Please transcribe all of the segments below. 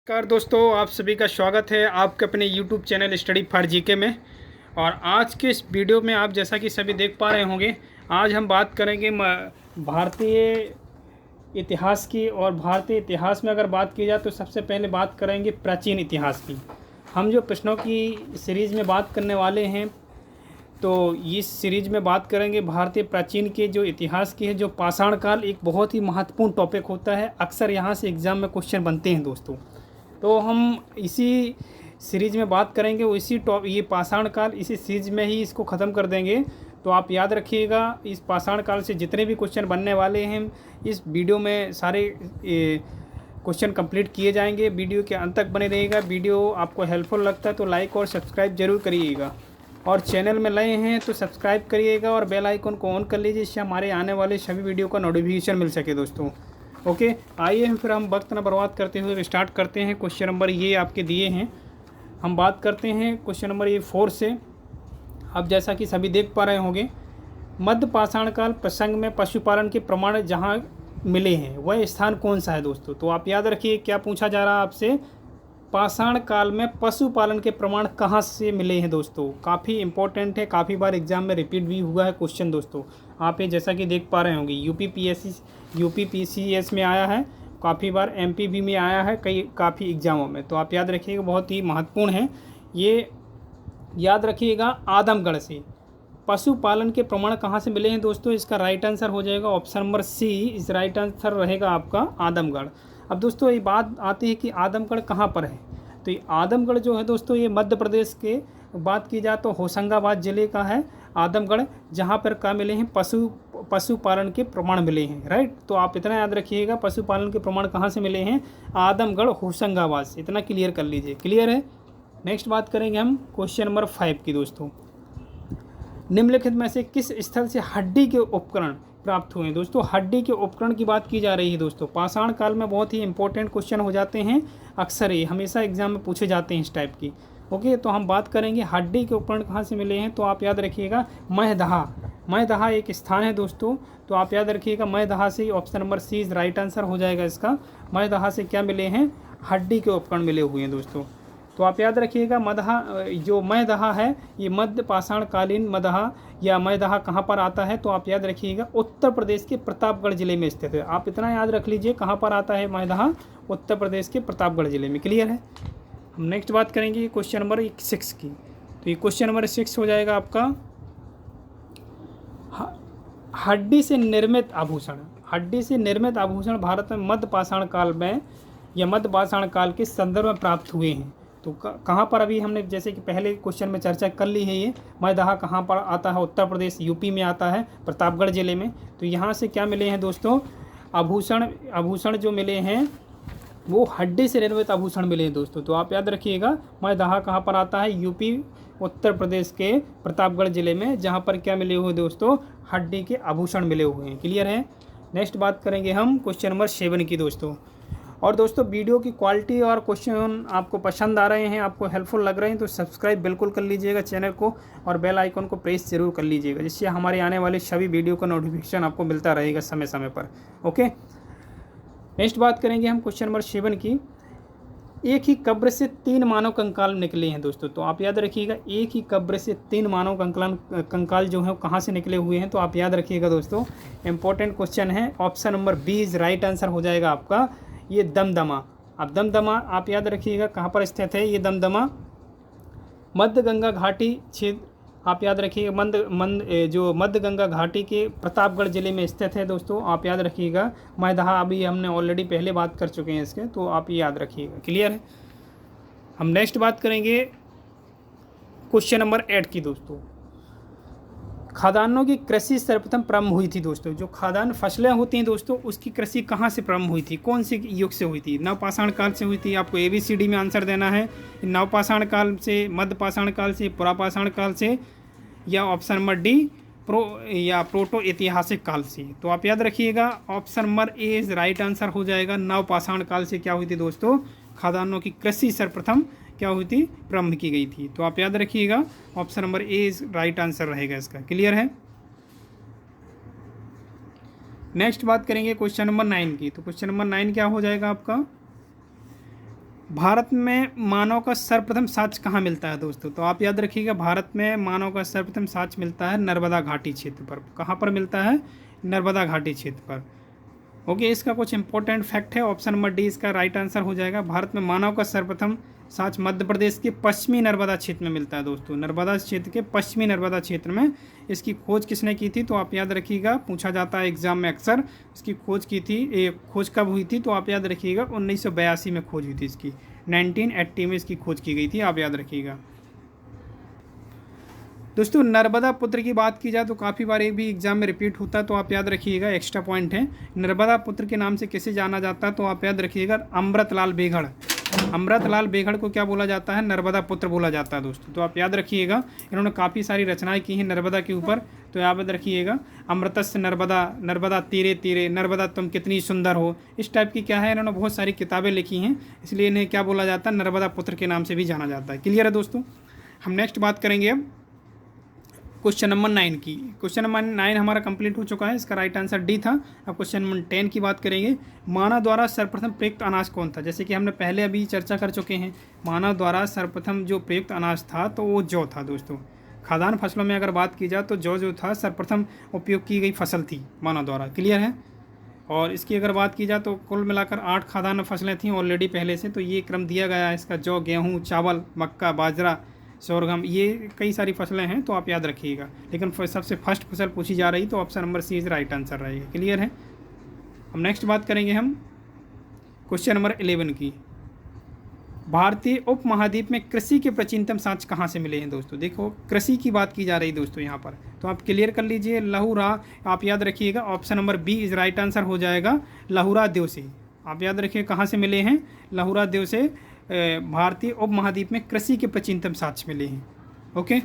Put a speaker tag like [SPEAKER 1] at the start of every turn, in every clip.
[SPEAKER 1] नमस्कार दोस्तों, आप सभी का स्वागत है आपके अपने YouTube channel study for GK में। और आज के इस वीडियो में आप जैसा कि सभी देख पा रहे होंगे, आज हम बात करेंगे भारतीय इतिहास की। और भारतीय इतिहास में अगर बात की जाए तो सबसे पहले बात करेंगे प्राचीन इतिहास की। हम जो प्रश्नों की सीरीज़ में बात करने वाले हैं, तो इस सीरीज़ में बात करेंगे भारतीय प्राचीन के जो इतिहास की है। जो पाषाण काल एक बहुत ही महत्वपूर्ण टॉपिक होता है, अक्सर यहाँ से एग्ज़ाम में क्वेश्चन बनते हैं दोस्तों। तो हम इसी सीरीज़ में बात करेंगे, ये पाषाण काल इसी सीरीज़ में ही इसको ख़त्म कर देंगे। तो आप याद रखिएगा, इस पाषाण काल से जितने भी क्वेश्चन बनने वाले हैं इस वीडियो में सारे क्वेश्चन कंप्लीट किए जाएंगे। वीडियो के अंत तक बने रहिएगा। वीडियो आपको हेल्पफुल लगता है तो लाइक और सब्सक्राइब जरूर करिएगा, और चैनल में नए हैं तो सब्सक्राइब करिएगा और बेल आइकन को ऑन कर लीजिए, इससे हमारे आने वाले सभी वीडियो का नोटिफिकेशन मिल सके दोस्तों। ओके, आइए फिर हम वक्त न बर्बाद करते हुए स्टार्ट करते हैं। क्वेश्चन नंबर ये आपके दिए हैं, हम बात करते हैं क्वेश्चन नंबर ये 4 से। अब जैसा कि सभी देख पा रहे होंगे, मध्य पाषाण काल प्रसंग में पशुपालन के प्रमाण जहाँ मिले हैं वह स्थान कौन सा है दोस्तों। तो आप याद रखिए क्या पूछा जा रहा है आपसे, पाषाण काल में पशुपालन के प्रमाण कहाँ से मिले हैं दोस्तों। काफ़ी इंपॉर्टेंट है, काफ़ी बार एग्जाम में रिपीट भी हुआ है क्वेश्चन दोस्तों। आप ये जैसा कि देख पा रहे होंगे यूपीपीसीएस में आया है, काफ़ी बार एमपीवी में आया है, काफ़ी एग्जामों में। तो आप याद रखिएगा, बहुत ही महत्वपूर्ण है ये। याद रखिएगा, आदमगढ़ से पशुपालन के प्रमाण कहाँ से मिले हैं दोस्तों। इसका राइट आंसर हो जाएगा ऑप्शन नंबर सी, इस राइट आंसर रहेगा आपका आदमगढ़। अब दोस्तों ये बात आती है कि आदमगढ़ कहाँ पर है। तो ये आदमगढ़ जो है दोस्तों, ये मध्य प्रदेश के बात की जाए तो होशंगाबाद ज़िले का है आदमगढ़, जहाँ पर क्या मिले हैं, पशुपालन के प्रमाण मिले हैं। राइट, तो आप इतना याद रखिएगा, पशुपालन के प्रमाण कहाँ से मिले हैं, आदमगढ़ होशंगाबाद से। इतना क्लियर कर लीजिए। क्लियर है। नेक्स्ट बात करेंगे हम क्वेश्चन नंबर 5 की दोस्तों। निम्नलिखित में से किस स्थल से हड्डी के उपकरण प्राप्त हुए हैं दोस्तों। हड्डी के उपकरण की बात की जा रही है दोस्तों। पाषाण काल में बहुत ही इंपॉर्टेंट क्वेश्चन हो जाते हैं, अक्सर ही हमेशा एग्जाम में पूछे जाते हैं इस टाइप की। ओके, तो हम बात करेंगे हड्डी के उपकरण कहाँ से मिले हैं। तो आप याद रखिएगा, महदहा एक स्थान है दोस्तों। तो आप याद रखिएगा, महदहा से option number C right answer हो जाएगा इसका। महदहा से क्या मिले हैं, हड्डी के उपकरण मिले हुए हैं दोस्तों। तो आप याद रखिएगा, महदहा है ये मध्य पाषाण कालीन मदहा या महदहा कहाँ पर आता है। तो आप याद रखिएगा, उत्तर प्रदेश के प्रतापगढ़ जिले में स्थित है। आप इतना याद रख लीजिए, कहाँ पर आता है महदहा, उत्तर प्रदेश के प्रतापगढ़ जिले में। क्लियर है। हम नेक्स्ट बात करेंगे क्वेश्चन नंबर 6 की। तो ये क्वेश्चन नंबर 6 हो जाएगा आपका, हड्डी से निर्मित आभूषण भारत में मध्य पाषाण काल में या मध्य पाषाण काल के संदर्भ में प्राप्त हुए हैं। तो कहाँ पर, अभी हमने जैसे कि पहले क्वेश्चन में चर्चा कर ली है, ये महदहा कहाँ पर आता है, उत्तर प्रदेश यूपी में आता है, प्रतापगढ़ जिले में। तो यहाँ से क्या मिले हैं दोस्तों, आभूषण जो मिले हैं वो हड्डी से निर्मित आभूषण मिले हैं दोस्तों। तो आप याद रखिएगा, महदहा कहाँ पर आता है, यूपी उत्तर प्रदेश के प्रतापगढ़ जिले में, जहाँ पर क्या मिले हुए दोस्तों, हड्डी के आभूषण मिले हुए हैं। क्लियर है। नेक्स्ट बात करेंगे हम क्वेश्चन नंबर 7 की दोस्तों। और दोस्तों वीडियो की क्वालिटी और क्वेश्चन आपको पसंद आ रहे हैं, आपको हेल्पफुल लग रहे हैं, तो सब्सक्राइब बिल्कुल कर लीजिएगा चैनल को, और बेल आइकन को प्रेस जरूर कर लीजिएगा, जिससे हमारे आने वाले सभी वीडियो का नोटिफिकेशन आपको मिलता रहेगा समय समय पर। ओके, नेक्स्ट बात करेंगे हम क्वेश्चन नंबर 7 की। एक ही कब्र से 3 मानव कंकाल निकले हैं दोस्तों। तो आप याद रखिएगा, एक ही कब्र से 3 मानव कंकाल जो है कहाँ से निकले हुए हैं। तो आप याद रखिएगा दोस्तों, इंपॉर्टेंट क्वेश्चन है, option number B right answer हो जाएगा आपका, ये दमदमा। अब दमदमा आप याद रखिएगा कहाँ पर स्थित है, ये दमदमा मध्य गंगा घाटी क्षेत्र, आप याद रखिएगा मध्य गंगा घाटी के प्रतापगढ़ जिले में स्थित है दोस्तों। आप याद रखिएगा, महदहा अभी हमने ऑलरेडी पहले बात कर चुके हैं इसके, तो आप ये याद रखिएगा। क्लियर है। हम नेक्स्ट बात करेंगे क्वेश्चन नंबर 8 की दोस्तों। खादानों की कृषि सर्वप्रथम प्रारंभ हुई थी दोस्तों। जो खादान फसलें होती हैं दोस्तों, उसकी कृषि कहाँ से प्रारंभ हुई थी, कौन से युग से हुई थी। नवपाषाण काल से हुई थी। आपको ABCD में आंसर देना है, नवपाषाण काल से, मध्य पाषाण काल से, पुरापाषाण काल से, या ऑप्शन नंबर डी प्रोटो ऐतिहासिक काल से। तो आप याद रखिएगा, option number A right answer हो जाएगा। नवपाषाण काल से क्या हुई थी दोस्तों, खादानों की कृषि सर्वप्रथम क्या हुई थी, प्रारंभ की गई थी। तो आप याद रखिएगा, option number A right answer रहेगा इसका। क्लियर है। नेक्स्ट बात करेंगे क्वेश्चन नंबर 9 की। तो क्वेश्चन नंबर 9 क्या हो जाएगा आपका, भारत में मानव का सर्वप्रथम साक्ष कहाँ मिलता है दोस्तों? तो आप याद रखिएगा, भारत में मानव का सर्वप्रथम साक्ष मिलता है नर्मदा घाटी क्षेत्र पर। कहाँ पर मिलता है? नर्मदा घाटी क्षेत्र पर। ओके, इसका कुछ इंपॉर्टेंट फैक्ट है, ऑप्शन नंबर डी इसका राइट आंसर हो जाएगा। भारत में मानव का सर्वप्रथम साक्ष्य मध्य प्रदेश के पश्चिमी नर्मदा क्षेत्र में मिलता है दोस्तों। नर्मदा क्षेत्र के पश्चिमी नर्मदा क्षेत्र में इसकी खोज किसने की थी? तो आप याद रखिएगा, पूछा जाता है एग्जाम में अक्सर। इसकी खोज की थी, खोज कब हुई थी? तो आप याद रखिएगा 1982 में खोज हुई थी इसकी। 1980 में इसकी खोज की गई थी, आप याद रखिएगा दोस्तों। नर्मदा पुत्र की बात की जाए तो काफ़ी बार एक भी एग्जाम में रिपीट होता है, तो आप याद रखिएगा, एक्स्ट्रा पॉइंट है। नर्मदा पुत्र के नाम से किसे जाना जाता है? तो आप याद रखिएगा, अमृतलाल बेगड़। अमृतलाल बेगड़ को क्या बोला जाता है? नर्मदा पुत्र बोला जाता है दोस्तों। तो आप याद रखिएगा, इन्होंने काफ़ी सारी रचनाएं की हैं नर्मदा के ऊपर। तो याद रखिएगा, अमृतस्य नर्मदा, नर्मदा तीरे तीरे, नर्मदा तुम कितनी सुंदर हो, इस टाइप की क्या है, इन्होंने बहुत सारी किताबें लिखी हैं, इसलिए इन्हें क्या बोला जाता है? नर्मदा पुत्र के नाम से भी जाना जाता है। क्लियर है दोस्तों? हम नेक्स्ट बात करेंगे अब क्वेश्चन नंबर 9 की। क्वेश्चन नंबर 9 हमारा कंप्लीट हो चुका है, इसका राइट आंसर डी था। अब क्वेश्चन नंबर 10 की बात करेंगे। मानव द्वारा सर्वप्रथम प्रयुक्त अनाज कौन था? जैसे कि हमने पहले अभी चर्चा कर चुके हैं, मानव द्वारा सर्वप्रथम जो प्रयुक्त अनाज था तो वो जौ था दोस्तों। खाद्यान्न फसलों में अगर बात की जाए तो जौ जो था सर्वप्रथम उपयोग की गई फसल थी मानव द्वारा। क्लियर है? और इसकी अगर बात की जाए तो कुल मिलाकर 8 खाद्यान्न फसलें थी ऑलरेडी पहले से, तो ये क्रम दिया गया है इसका। जौ, गेहूँ, चावल, मक्का, बाजरा, सोरगम, ये कई सारी फसलें हैं, तो आप याद रखिएगा। लेकिन सबसे फर्स्ट फसल पूछी जा रही तो option number C is right answer रहेगा। क्लियर है? अब नेक्स्ट बात करेंगे हम क्वेश्चन नंबर 11 की। भारतीय उपमहाद्वीप में कृषि के प्राचीनतम साक्ष्य कहाँ से मिले हैं दोस्तों? देखो, कृषि की बात की जा रही दोस्तों यहाँ पर, तो आप क्लियर कर लीजिए। लहुरा, आप याद रखिएगा, option number B is right answer हो जाएगा। लहुरा देव से आप याद रखिए कहाँ से मिले हैं? लहुरा देव से भारतीय उपमहाद्वीप में कृषि के प्राचीनतम साक्ष्य मिले हैं। ओके,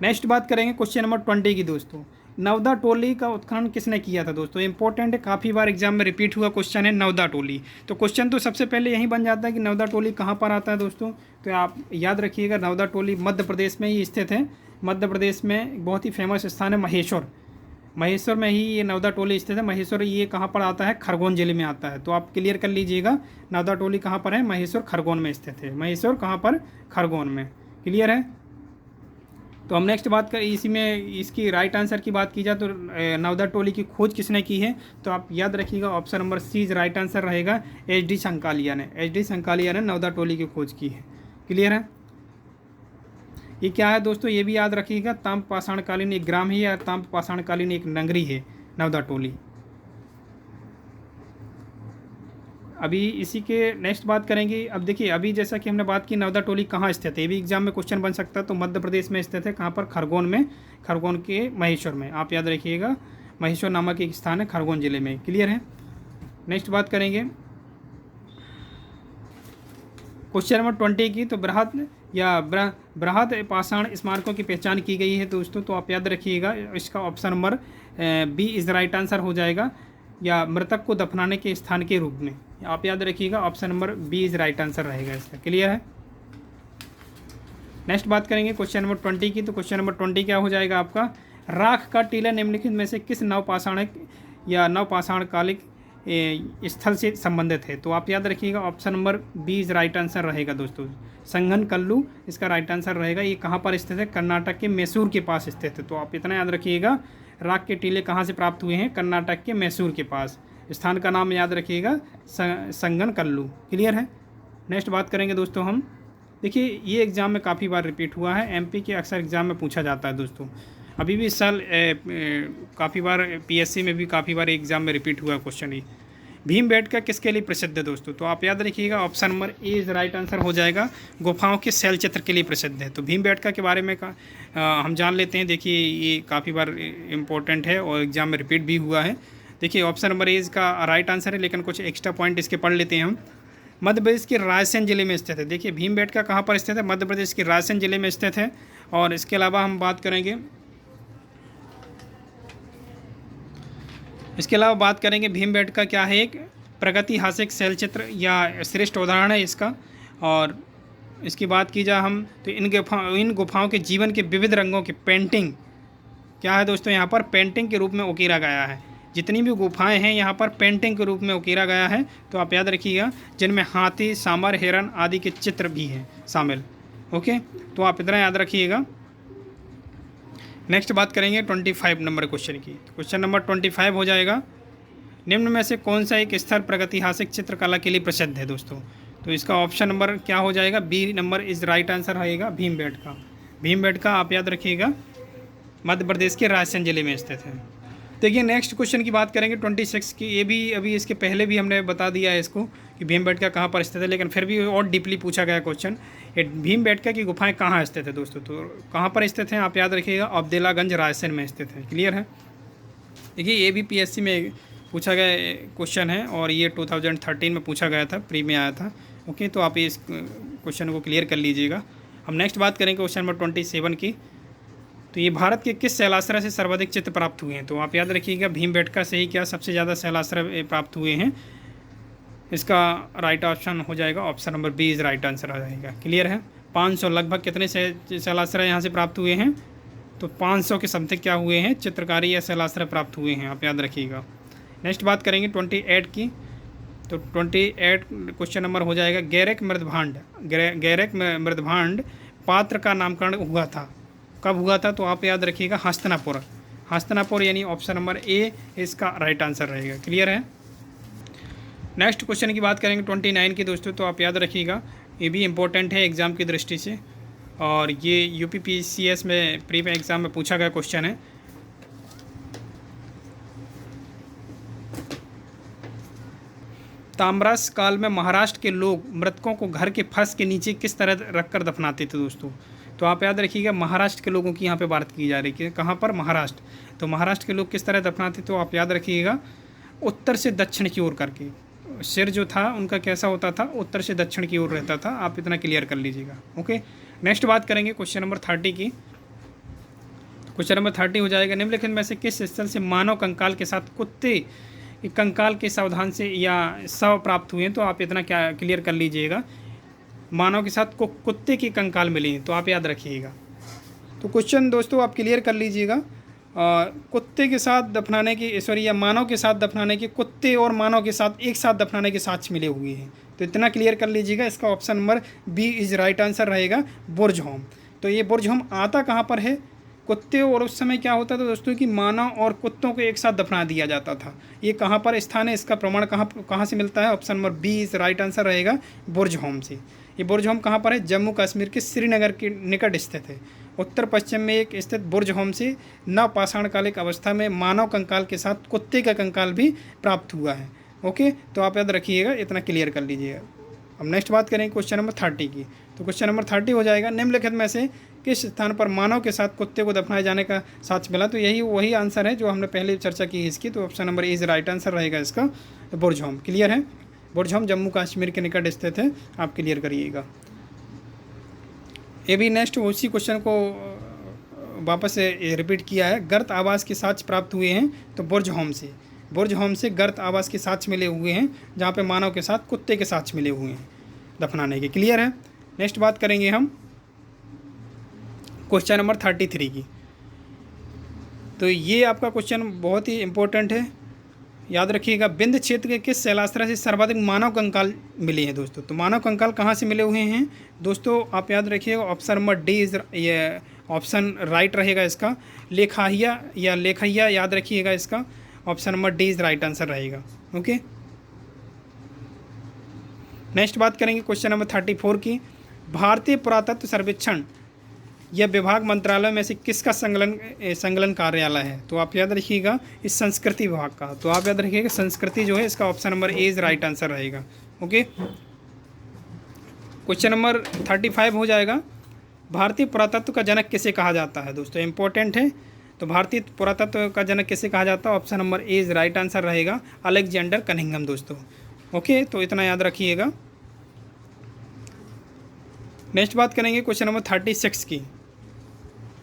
[SPEAKER 1] नेक्स्ट बात करेंगे क्वेश्चन नंबर 20 की दोस्तों। नवदा टोली का उत्खनन किसने किया था दोस्तों? इंपॉर्टेंट है, काफ़ी बार एग्जाम में रिपीट हुआ क्वेश्चन है नवदा टोली। तो क्वेश्चन तो सबसे पहले यही बन जाता है कि नवदा टोली कहाँ पर आता है दोस्तों? तो आप याद रखिएगा, नवदा टोली मध्य प्रदेश में ही स्थित है। मध्य प्रदेश में बहुत ही फेमस स्थान है महेश्वर। महेश्वर में ही ये नवदा टोली स्थित है। महेश्वर ये कहाँ पर आता है? खरगोन जिले में आता है। तो आप क्लियर कर लीजिएगा, नवदा टोली कहाँ पर है? महेश्वर खरगोन में स्थित है। महेश्वर कहाँ पर? खरगोन में। क्लियर है? तो हम नेक्स्ट बात करें, इसी में इसकी राइट आंसर की बात की जाए तो नवदा टोली की खोज किसने की है? तो आप याद रखिएगा, option number C right answer रहेगा। HD संकालिया ने। HD संकालिया ने नवदा टोली की खोज की है। क्लियर है? ये क्या है दोस्तों? ये भी याद रखिएगा, ताम्र पाषाणकालीन एक ग्राम है या ताम्र पाषाणकालीन एक नगरी है नवदा टोली। अभी इसी के नेक्स्ट बात करेंगे। अब देखिए, अभी जैसा कि हमने बात की नवदा टोली कहाँ स्थित है, ये भी एग्जाम में क्वेश्चन बन सकता है। तो मध्य प्रदेश में स्थित है। कहाँ पर? खरगोन में। खरगोन के महेश्वर में। आप याद रखिएगा, महेश्वर नामक एक स्थान है खरगोन जिले में। क्लियर है? नेक्स्ट बात करेंगे क्वेश्चन नंबर 20 की। तो बृहद या बृहद पाषाण स्मारकों की पहचान की गई है दोस्तों। तो आप याद रखिएगा, इसका option number B is right answer हो जाएगा, या मृतक को दफनाने के स्थान के रूप में। आप याद रखिएगा, option number B is right answer रहेगा इसका। क्लियर है? नेक्स्ट बात करेंगे क्वेश्चन नंबर 20 की। तो क्वेश्चन नंबर 20 क्या हो जाएगा आपका? राख का टीला निम्नलिखित में से किस नवपाषाणिक या नवपाषाणकालिक स्थल से संबंधित है? तो आप याद रखिएगा, option number B is right answer रहेगा दोस्तों। संगन कल्लू इसका राइट आंसर रहेगा। ये कहाँ पर स्थित है? कर्नाटक के मैसूर के पास स्थित है। तो आप इतना याद रखिएगा, राख के टीले कहाँ से प्राप्त हुए हैं? कर्नाटक के मैसूर के पास। स्थान का नाम याद रखिएगा, संगन कल्लू। क्लियर है? नेक्स्ट बात करेंगे दोस्तों हम। देखिए, ये एग्ज़ाम में काफ़ी बार रिपीट हुआ है, MP के अक्सर एग्ज़ाम में पूछा जाता है दोस्तों। अभी भी इस साल काफ़ी बार PSC में भी काफ़ी बार एग्ज़ाम में रिपीट हुआ क्वेश्चन ही। भीमबेटका किसके लिए प्रसिद्ध है दोस्तों? तो आप याद रखिएगा, option number A is right answer हो जाएगा। गुफाओं के शैल चित्र के लिए प्रसिद्ध है। तो भीमबेटका के बारे में हम जान लेते हैं। देखिए, ये काफ़ी बार इम्पोर्टेंट है और एग्ज़ाम में रिपीट भी हुआ है। देखिए, ऑप्शन नंबर ए इसका राइट आंसर है, लेकिन कुछ एक्स्ट्रा पॉइंट इसके पढ़ लेते हैं हम। मध्य प्रदेश के रायसेन जिले में स्थित है। देखिए, भीमबेटका कहाँ पर स्थित है? मध्य प्रदेश के रायसेन जिले में स्थित है। और इसके अलावा हम बात करेंगे, भीमबेटका क्या है? एक प्रागैतिहासिक शैल चित्र या श्रेष्ठ उदाहरण है इसका। और इसकी बात की जाए हम तो इन गुफाओं के जीवन के विविध रंगों की पेंटिंग क्या है दोस्तों? यहाँ पर पेंटिंग के रूप में उकेरा गया है। जितनी भी गुफाएं हैं यहाँ पर पेंटिंग के रूप में उकेरा गया है, तो आप याद रखिएगा, जिनमें हाथी, सांबर, हिरन आदि के चित्र भी हैं शामिल। ओके, तो आप इतना याद रखिएगा। नेक्स्ट बात करेंगे 25 नंबर क्वेश्चन की। क्वेश्चन नंबर 25 हो जाएगा, निम्न में से कौन सा एक स्थल प्रागैतिहासिक चित्रकला के लिए प्रसिद्ध है दोस्तों? तो इसका ऑप्शन नंबर क्या हो जाएगा? B number is right answer रहेगा भीमबेटका। भीमबेटका आप याद रखिएगा, मध्य प्रदेश के रायसेन जिले में स्थित है। देखिए नेक्स्ट क्वेश्चन की बात करेंगे 26 की। ये भी अभी इसके पहले भी हमने बता दिया है इसको कि भीमबेटका कहाँ पर स्थित है, लेकिन फिर भी और डीपली पूछा गया क्वेश्चन, ये भीमबेटका की गुफाएं कहाँ स्थित है दोस्तों? तो कहाँ पर स्थित हैं आप याद रखिएगा, अब्दुल्लागंज रायसेन में स्थित है। क्लियर है? देखिए ये भी पीएससी में पूछा गया क्वेश्चन है और ये 2013 में पूछा गया था, प्री में आया था। ओके, तो आप इस क्वेश्चन को क्लियर कर लीजिएगा। हम नेक्स्ट बात करेंगे क्वेश्चन नंबर 27 की। तो ये भारत के किस शैलाश्रय से सर्वाधिक चित्र प्राप्त हुए हैं? तो आप याद रखिएगा, भीमबेटका से ही क्या सबसे ज़्यादा शैलाश्रय प्राप्त हुए हैं। इसका राइट ऑप्शन हो जाएगा option number B is right answer आ जाएगा। क्लियर है? 500 लगभग कितने शैलाश्रय यहाँ से प्राप्त हुए हैं? तो 500 के समथिंग क्या हुए हैं, चित्रकारी या शैलाश्रय प्राप्त हुए हैं, आप याद रखिएगा। नेक्स्ट बात करेंगे 28 की। तो 28 क्वेश्चन नंबर हो जाएगा, गैरिक मृदभांड। गैरिक मृदभांड पात्र का नामकरण हुआ था, कब हुआ था? तो आप याद रखिएगा, हस्तिनापुर। हस्तिनापुर यानी ऑप्शन नंबर ए इसका राइट आंसर रहेगा। क्लियर है? नेक्स्ट क्वेश्चन की बात करेंगे 29 की दोस्तों। तो आप याद रखिएगा, ये भी इम्पोर्टेंट है एग्ज़ाम की दृष्टि से, और ये यूपीपीसीएस में प्री में एग्ज़ाम में पूछा गया क्वेश्चन है। ताम्रस काल में महाराष्ट्र के लोग मृतकों को घर के फर्श के नीचे किस तरह रखकर दफनाते थे दोस्तों? तो आप याद रखिएगा, महाराष्ट्र के लोगों की यहाँ पे बात की जा रही है। कहाँ पर? महाराष्ट्र। तो महाराष्ट्र के लोग किस तरह दफनाते? तो आप याद रखिएगा, उत्तर से दक्षिण की ओर करके। सिर जो था उनका कैसा होता था? उत्तर से दक्षिण की ओर रहता था। आप इतना क्लियर कर लीजिएगा। ओके, नेक्स्ट बात करेंगे क्वेश्चन नंबर 30 की। क्वेश्चन नंबर 30 हो जाएगा, निम्नलिखित में से किस स्थल से मानव कंकाल के साथ कुत्ते कंकाल के सावधान से या शव प्राप्त हुए हैं? तो आप इतना क्या क्लियर कर लीजिएगा, मानव के साथ कुत्ते की कंकाल मिली, तो आप याद रखिएगा। तो क्वेश्चन दोस्तों आप क्लियर कर लीजिएगा, कुत्ते के साथ दफनाने की, सॉरी, या मानव के साथ दफनाने के, कुत्ते और मानव के साथ एक साथ दफनाने के साक्ष्य मिले हुए हैं। तो इतना क्लियर कर लीजिएगा। इसका option number B is right answer रहेगा, बुर्ज होम। तो ये बुर्ज होम आता कहाँ पर है? कुत्ते, और उस समय क्या होता था दोस्तों कि मानव और कुत्तों को एक साथ दफना दिया जाता था। ये कहाँ पर स्थान है, इसका प्रमाण कहाँ से मिलता है? Option number B is right answer रहेगा, बुर्ज होम से। ये बुर्ज होम कहाँ पर है? जम्मू कश्मीर के श्रीनगर के निकट स्थित है। उत्तर पश्चिम में एक स्थित बुर्ज होम से नवपाषाणकालिक अवस्था में मानव कंकाल के साथ कुत्ते का कंकाल भी प्राप्त हुआ है। ओके, तो आप याद रखिएगा, इतना क्लियर कर लीजिएगा। अब नेक्स्ट बात करेंगे क्वेश्चन नंबर 30 की। तो क्वेश्चन नंबर 30 हो जाएगा, निम्नलिखित में से किस स्थान पर मानव के साथ कुत्ते को दफनाए जाने का साक्ष्य मिला? तो यही वही आंसर है जो हमने पहले चर्चा की है इसकी। तो option number is right answer रहेगा इसका, बुर्ज होम। क्लियर है? बुर्ज होम जम्मू कश्मीर के निकट स्थित है, आप क्लियर करिएगा। ये भी नेक्स्ट उसी क्वेश्चन को वापस रिपीट किया है, गर्त आवास के साक्ष्य प्राप्त हुए हैं तो बुर्ज होम से। बुर्ज होम से गर्त आवास के साक्ष्य मिले हुए हैं, जहाँ पे मानव के साथ कुत्ते के साक्ष्य मिले हुए हैं दफनाने के। क्लियर है? नेक्स्ट बात करेंगे हम क्वेश्चन नंबर 33 की। तो ये आपका क्वेश्चन बहुत ही इम्पोर्टेंट है, याद रखिएगा। विंध्य क्षेत्र के किस शैलाश्रय से सर्वाधिक मानव कंकाल मिले हैं दोस्तों? तो मानव कंकाल कहाँ से मिले हुए हैं दोस्तों? आप याद रखिएगा, ऑप्शन नंबर डी इज ये ऑप्शन राइट रहेगा इसका, लेखैया याद रखिएगा इसका, option number D is right answer रहेगा। ओके, नेक्स्ट बात करेंगे क्वेश्चन नंबर 34 की। भारतीय पुरातत्व सर्वेक्षण यह विभाग मंत्रालय में से किसका संकलन कार्यालय है? तो आप याद रखिएगा, इस संस्कृति विभाग का। तो आप याद रखिएगा, संस्कृति जो है इसका option number A is right answer रहेगा। ओके, क्वेश्चन नंबर 35 हो जाएगा, भारतीय पुरातत्व का जनक किसे कहा जाता है दोस्तों? इंपॉर्टेंट है। तो भारतीय पुरातत्व का जनक किसे कहा जाता है? Option number A is right answer रहेगा, अलेक्जेंडर कनिंघम दोस्तों। ओके, तो इतना याद रखिएगा। नेक्स्ट बात करेंगे क्वेश्चन नंबर 36 की।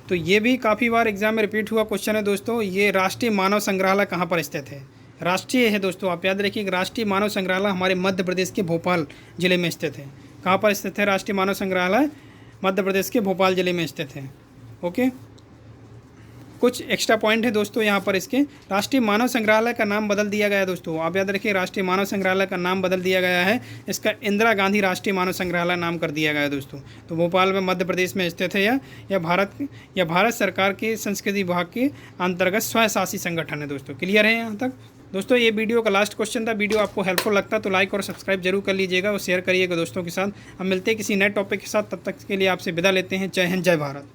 [SPEAKER 1] तो ये भी काफ़ी बार एग्जाम में रिपीट हुआ क्वेश्चन है दोस्तों। ये राष्ट्रीय मानव संग्रहालय कहाँ पर स्थित है? राष्ट्रीय है दोस्तों, आप याद रखिए, राष्ट्रीय मानव संग्रहालय हमारे मध्य प्रदेश के भोपाल जिले में स्थित है। कहाँ पर स्थित है राष्ट्रीय मानव संग्रहालय? मध्य प्रदेश के भोपाल जिले में स्थित है। ओके, कुछ एक्स्ट्रा पॉइंट है दोस्तों यहाँ पर इसके। राष्ट्रीय मानव संग्रहालय का नाम बदल दिया गया है दोस्तों, आप याद रखिए राष्ट्रीय मानव संग्रहालय का नाम बदल दिया गया है, इसका इंदिरा गांधी राष्ट्रीय मानव संग्रहालय नाम कर दिया गया है दोस्तों। तो भोपाल में मध्य प्रदेश में स्थित है यह भारत सरकार के संस्कृति विभाग के अंतर्गत स्वशासी संगठन है दोस्तों। क्लियर है यहाँ तक दोस्तों? ये वीडियो का लास्ट क्वेश्चन था। वीडियो आपको हेल्पफुल लगता तो लाइक और सब्सक्राइब जरूर कर लीजिएगा और शेयर करिएगा दोस्तों के साथ। हम मिलते हैं किसी नए टॉपिक के साथ, तब तक के लिए आपसे विदा लेते हैं। जय हिंद, जय भारत।